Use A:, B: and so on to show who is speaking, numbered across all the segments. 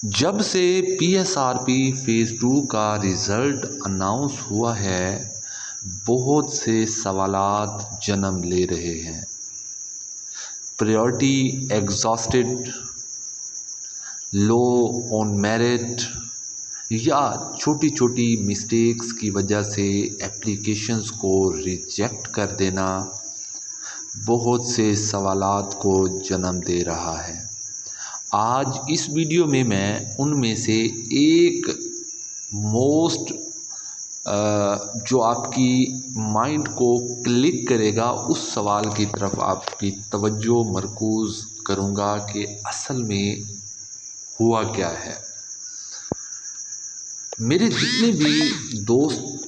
A: جب سے PSRP phase 2 کا رزلٹ اناؤنس ہوا ہے، بہت سے سوالات جنم لے رہے ہیں۔ پریورٹی ایگزاسٹڈ، لو آن میرٹ، یا چھوٹی چھوٹی مسٹیکس کی وجہ سے اپلیکیشنز کو ریجیکٹ کر دینا بہت سے سوالات کو جنم دے رہا ہے۔ آج اس ویڈیو میں ان میں سے ایک جو آپ کی مائنڈ کو کلک کرے گا، اس سوال کی طرف آپ کی توجہ مرکوز کروں گا کہ اصل میں ہوا کیا ہے۔ میرے جتنے بھی دوست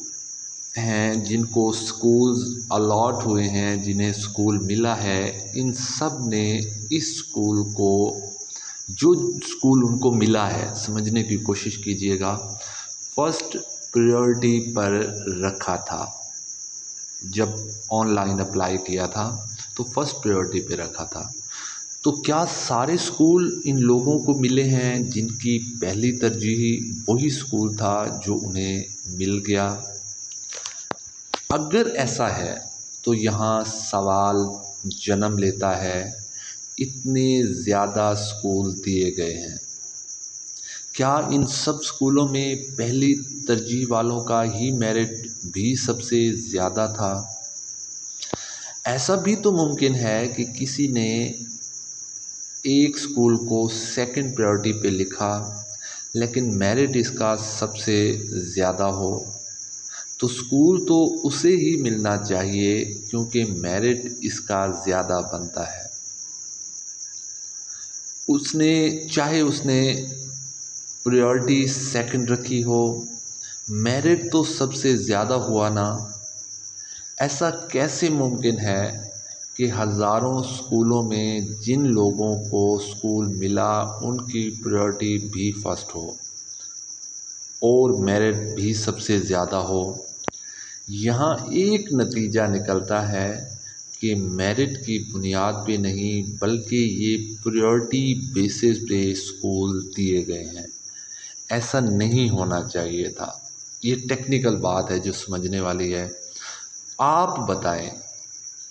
A: ہیں جن کو سکولز الاٹ ہوئے ہیں، جنہیں سکول ملا ہے، ان سب نے اس سکول کو، جو سکول ان کو ملا ہے، سمجھنے کی کوشش کیجئے گا، فرسٹ پریورٹی پر رکھا تھا۔ جب آن لائن اپلائی کیا تھا تو فرسٹ پریورٹی پہ رکھا تھا۔ تو کیا سارے سکول ان لوگوں کو ملے ہیں جن کی پہلی ترجیح وہی سکول تھا جو انہیں مل گیا؟ اگر ایسا ہے تو یہاں سوال جنم لیتا ہے، اتنے زیادہ سکول دیے گئے ہیں، کیا ان سب سکولوں میں پہلی ترجیح والوں کا ہی میرٹ بھی سب سے زیادہ تھا؟ ایسا بھی تو ممکن ہے کہ کسی نے ایک سکول کو سیکنڈ پریورٹی پہ لکھا لیکن میرٹ اس کا سب سے زیادہ ہو، تو سکول تو اسے ہی ملنا چاہیے کیونکہ میرٹ اس کا زیادہ بنتا ہے۔ چاہے اس نے پریورٹی سیکنڈ رکھی ہو، میرٹ تو سب سے زیادہ ہوا نا۔ ایسا کیسے ممکن ہے کہ ہزاروں سکولوں میں جن لوگوں کو سکول ملا ان کی پریورٹی بھی فرسٹ ہو اور میرٹ بھی سب سے زیادہ ہو؟ یہاں ایک نتیجہ نکلتا ہے کہ میرٹ کی بنیاد پہ نہیں بلکہ یہ پریورٹی بیسس پہ سکول دیے گئے ہیں۔ ایسا نہیں ہونا چاہیے تھا۔ یہ ٹیکنیکل بات ہے جو سمجھنے والی ہے۔ آپ بتائیں،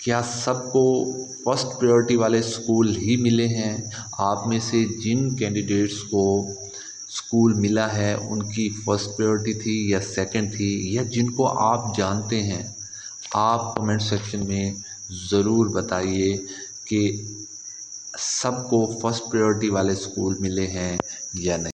A: کیا سب کو فرسٹ پریورٹی والے سکول ہی ملے ہیں؟ آپ میں سے جن کینڈیڈیٹس کو سکول ملا ہے ان کی فرسٹ پریورٹی تھی یا سیکنڈ تھی، یا جن کو آپ جانتے ہیں، آپ کمنٹ سیکشن میں ضرور بتائیے کہ سب کو فرسٹ پریورٹی والے سکول ملے ہیں یا نہیں۔